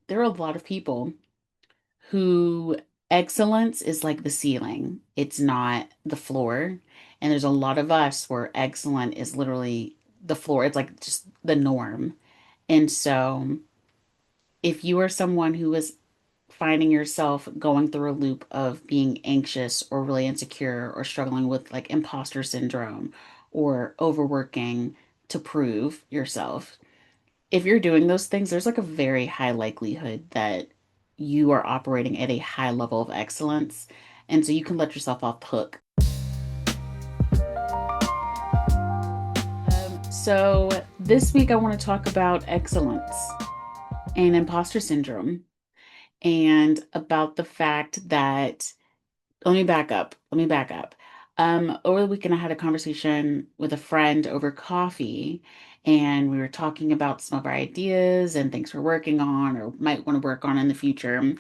There are a lot of people who excellence is like the ceiling, it's not the floor. And there's a lot of us where excellent is literally the floor, it's like just the norm. And so, if you are someone who is finding yourself going through a loop of being anxious or really insecure or struggling with like imposter syndrome or overworking to prove yourself, if you're doing those things, there's like a very high likelihood that you are operating at a high level of excellence. And so you can let yourself off the hook. So this week, I want to talk about excellence and imposter syndrome and about the fact that, let me back up. Let me back up. Over the weekend, I had a conversation with a friend over coffee, and we were talking about some of our ideas and things we're working on or might want to work on in the future.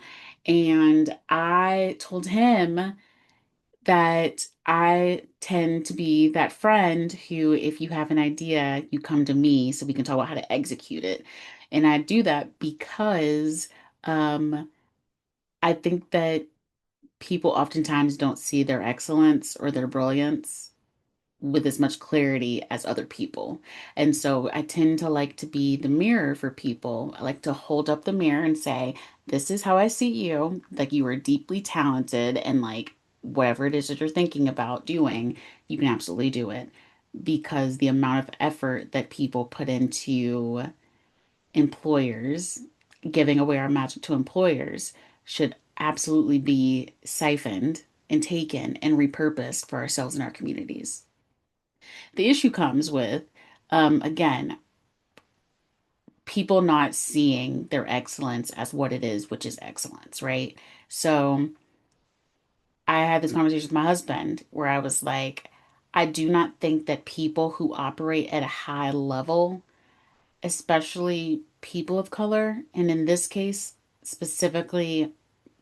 And I told him that I tend to be that friend who, if you have an idea, you come to me so we can talk about how to execute it. And I do that because um, I think that people oftentimes don't see their excellence or their brilliance with as much clarity as other people. And so I tend to like to be the mirror for people. I like to hold up the mirror and say, this is how I see you. Like you are deeply talented and like whatever it is that you're thinking about doing, you can absolutely do it. Because the amount of effort that people put into employers, giving away our magic to employers, should absolutely be siphoned and taken and repurposed for ourselves and our communities. The issue comes with, again, people not seeing their excellence as what it is, which is excellence, right? So I had this conversation with my husband where I was like, I do not think that people who operate at a high level, especially people of color, and in this case, specifically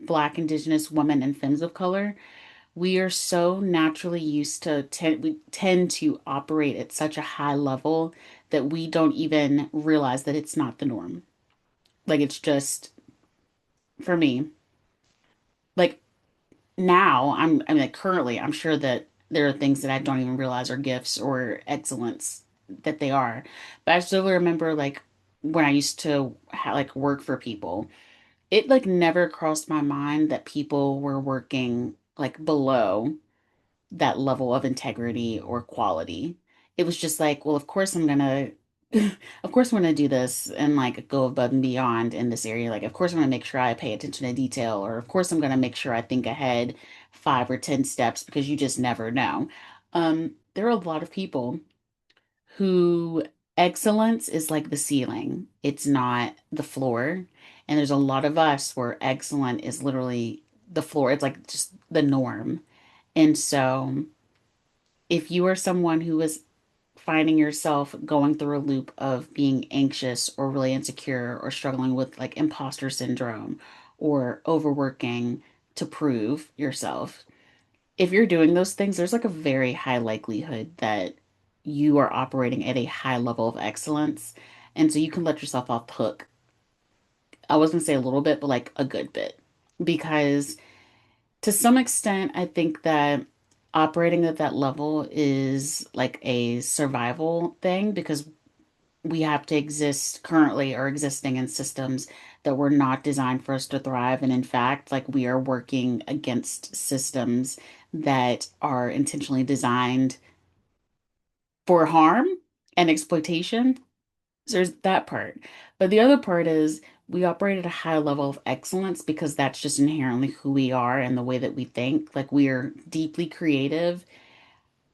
Black, Indigenous women and femmes of color, we are so naturally used to we tend to operate at such a high level that we don't even realize that it's not the norm. Like it's just for me. Like now, I mean, like currently, I'm sure that there are things that I don't even realize are gifts or excellence that they are. But I still remember like when I used to like work for people, it like never crossed my mind that people were working like below that level of integrity or quality. It was just like, well, of course I'm gonna, of course I'm gonna do this and like go above and beyond in this area. Like, of course I'm gonna make sure I pay attention to detail, or of course I'm gonna make sure I think ahead 5 or 10 steps because you just never know. There are a lot of people who excellence is like the ceiling, it's not the floor. And there's a lot of us where excellent is literally the floor, it's like just the norm. And so, if you are someone who is finding yourself going through a loop of being anxious or really insecure or struggling with like imposter syndrome or overworking to prove yourself, if you're doing those things, there's like a very high likelihood that you are operating at a high level of excellence. And so you can let yourself off the hook. I was going to say a little bit, but like a good bit. Because to some extent, I think that operating at that level is like a survival thing because we have to exist currently or existing in systems that were not designed for us to thrive. And in fact, like we are working against systems that are intentionally designed for harm and exploitation. So there's that part. But the other part is we operate at a high level of excellence because that's just inherently who we are and the way that we think. Like we are deeply creative,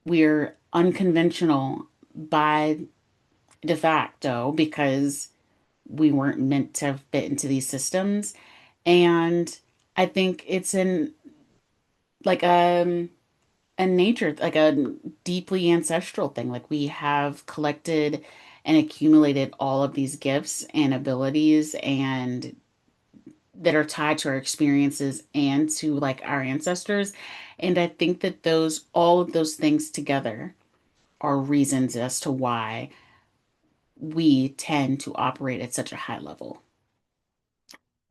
we're unconventional by de facto because we weren't meant to fit into these systems. And I think it's in like a nature, like a deeply ancestral thing. Like we have collected and accumulated all of these gifts and abilities and that are tied to our experiences and to like our ancestors. And I think that those all of those things together are reasons as to why we tend to operate at such a high level.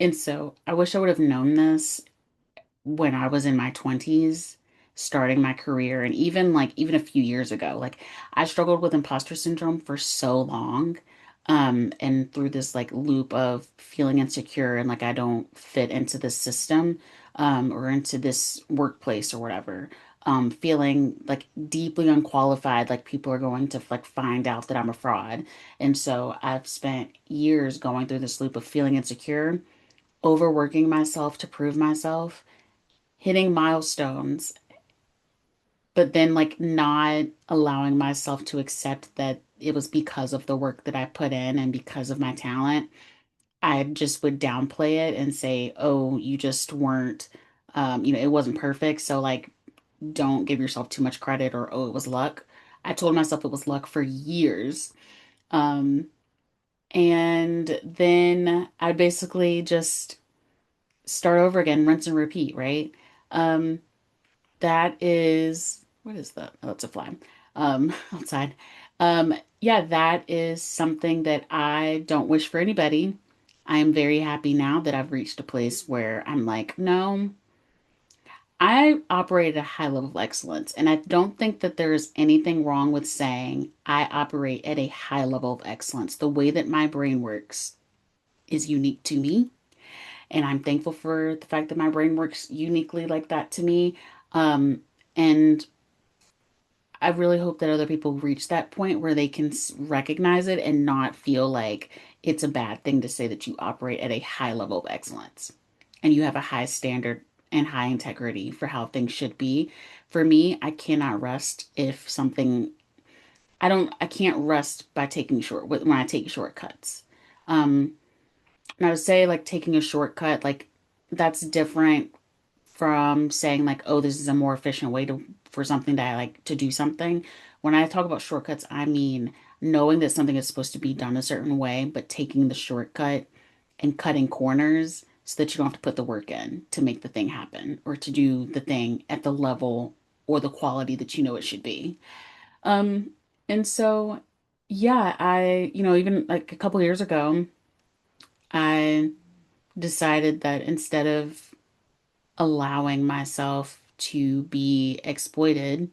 And so I wish I would have known this when I was in my 20s, starting my career, and even a few years ago. Like I struggled with imposter syndrome for so long. And through this like loop of feeling insecure and like I don't fit into this system, or into this workplace or whatever. Feeling like deeply unqualified, like people are going to like find out that I'm a fraud. And so I've spent years going through this loop of feeling insecure, overworking myself to prove myself, hitting milestones, but then like not allowing myself to accept that it was because of the work that I put in and because of my talent. I just would downplay it and say, oh, you just weren't, it wasn't perfect. So like, don't give yourself too much credit or, oh, it was luck. I told myself it was luck for years. Um, and then I basically just start over again, rinse and repeat, right? Um, That is, what is that? Oh, it's a fly, outside. Yeah, that is something that I don't wish for anybody. I am very happy now that I've reached a place where I'm like, no, I operate at a high level of excellence. And I don't think that there is anything wrong with saying I operate at a high level of excellence. The way that my brain works is unique to me. And I'm thankful for the fact that my brain works uniquely like that to me. And I really hope that other people reach that point where they can recognize it and not feel like it's a bad thing to say that you operate at a high level of excellence and you have a high standard and high integrity for how things should be. For me, I cannot rest if something, I can't rest by taking when I take shortcuts. Um, and I would say like taking a shortcut, like that's different from saying like, oh, this is a more efficient way to for something that I like to do something. When I talk about shortcuts, I mean knowing that something is supposed to be done a certain way, but taking the shortcut and cutting corners so that you don't have to put the work in to make the thing happen or to do the thing at the level or the quality that you know it should be. Um, and so yeah, even like a couple years ago, I decided that instead of allowing myself to be exploited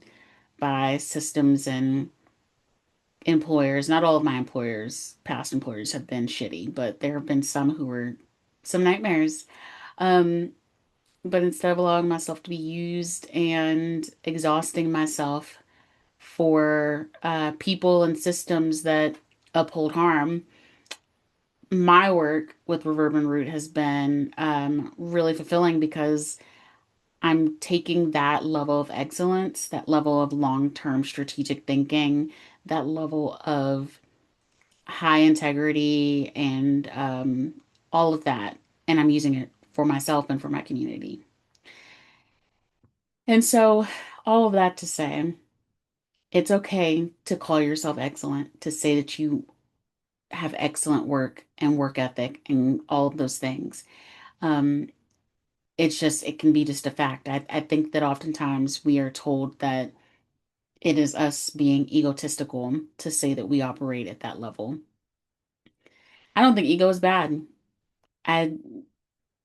by systems and employers. Not all of my employers, past employers, have been shitty, but there have been some who were some nightmares. Um, but instead of allowing myself to be used and exhausting myself for people and systems that uphold harm, my work with Reverb Root has been really fulfilling because I'm taking that level of excellence, that level of long-term strategic thinking, that level of high integrity and all of that, and I'm using it for myself and for my community. And so, all of that to say, it's okay to call yourself excellent, to say that you have excellent work and work ethic and all of those things. Um, it's just, it can be just a fact. I think that oftentimes we are told that it is us being egotistical to say that we operate at that level. I don't think ego is bad. I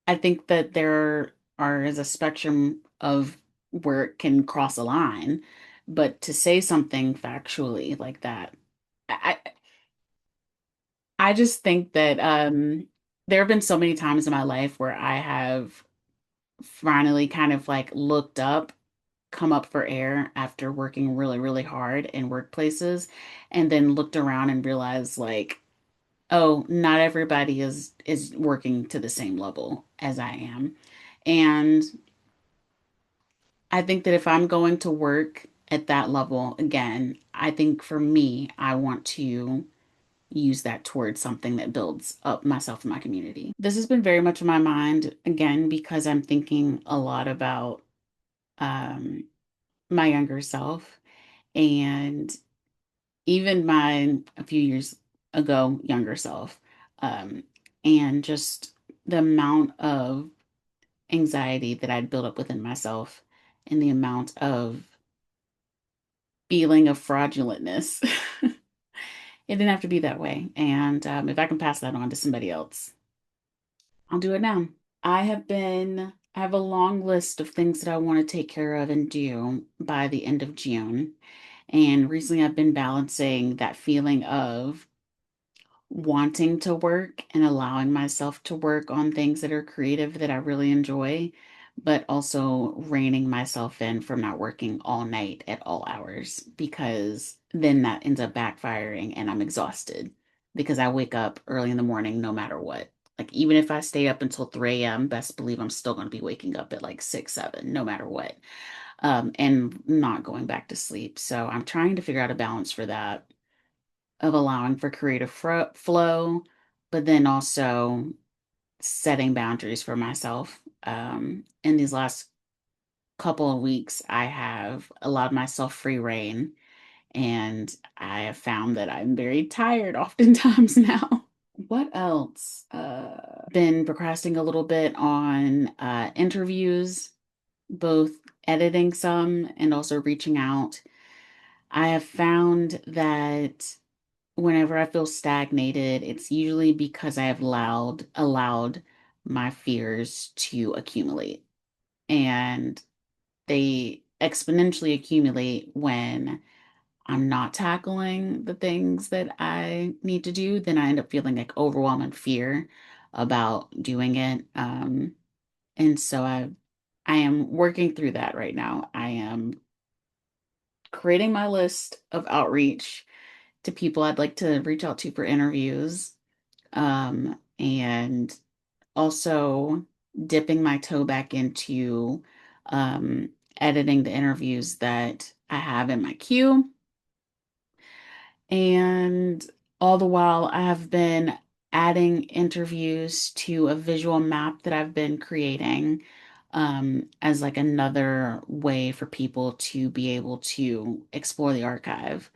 I think that is a spectrum of where it can cross a line, but to say something factually like that, I just think that there have been so many times in my life where I have finally kind of like looked up, come up for air after working really, really hard in workplaces, and then looked around and realized like, oh, not everybody is working to the same level as I am. And I think that if I'm going to work at that level again, I think for me, I want to use that towards something that builds up myself and my community. This has been very much in my mind again because I'm thinking a lot about um, my younger self and even my a few years ago younger self, um, and just the amount of anxiety that I'd built up within myself and the amount of feeling of fraudulentness. It didn't have to be that way. And if I can pass that on to somebody else, I'll do it now. I have a long list of things that I want to take care of and do by the end of June. And recently I've been balancing that feeling of wanting to work and allowing myself to work on things that are creative that I really enjoy, but also reining myself in from not working all night at all hours because then that ends up backfiring and I'm exhausted because I wake up early in the morning no matter what. Like even if I stay up until 3 a.m., best believe I'm still going to be waking up at like 6, 7, no matter what, and not going back to sleep. So I'm trying to figure out a balance for that of allowing for creative flow, but then also setting boundaries for myself. In these last couple of weeks, I have allowed myself free reign, and I have found that I'm very tired oftentimes now. What else? Been procrastinating a little bit on interviews, both editing some and also reaching out. I have found that whenever I feel stagnated, it's usually because I have allowed my fears to accumulate. And they exponentially accumulate when I'm not tackling the things that I need to do. Then I end up feeling like overwhelming fear about doing it. And so I am working through that right now. I am creating my list of outreach to people I'd like to reach out to for interviews. And also dipping my toe back into um, editing the interviews that I have in my queue. And all the while, I have been adding interviews to a visual map that I've been creating as like another way for people to be able to explore the archive.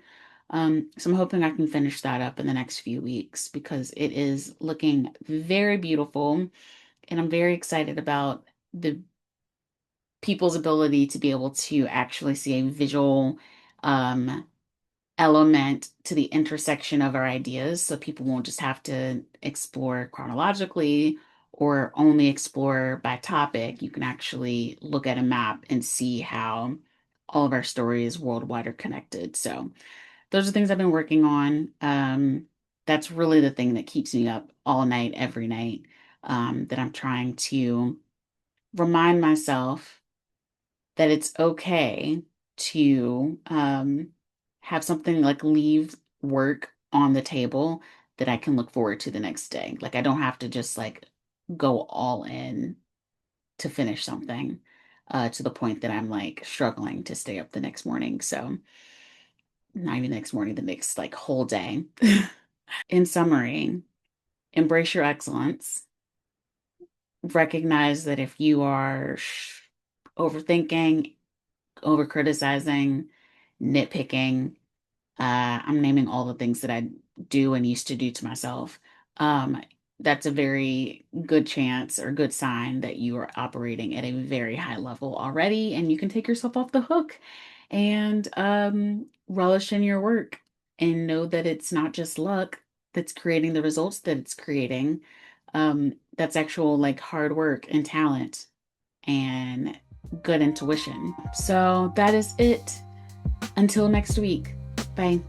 So I'm hoping I can finish that up in the next few weeks because it is looking very beautiful, and I'm very excited about the people's ability to be able to actually see a visual um, element to the intersection of our ideas. So people won't just have to explore chronologically or only explore by topic. You can actually look at a map and see how all of our stories worldwide are connected. So those are things I've been working on. That's really the thing that keeps me up all night, every night, that I'm trying to remind myself that it's okay to have something like leave work on the table that I can look forward to the next day. Like I don't have to just like go all in to finish something to the point that I'm like struggling to stay up the next morning. So not even the next morning, the next like whole day. In summary, embrace your excellence. Recognize that if you are overthinking, over criticizing, nitpicking, I'm naming all the things that I do and used to do to myself. Um, that's a very good chance or good sign that you are operating at a very high level already, and you can take yourself off the hook and relish in your work and know that it's not just luck that's creating the results that it's creating. That's actual like hard work and talent and good intuition. So that is it. Until next week. Bye.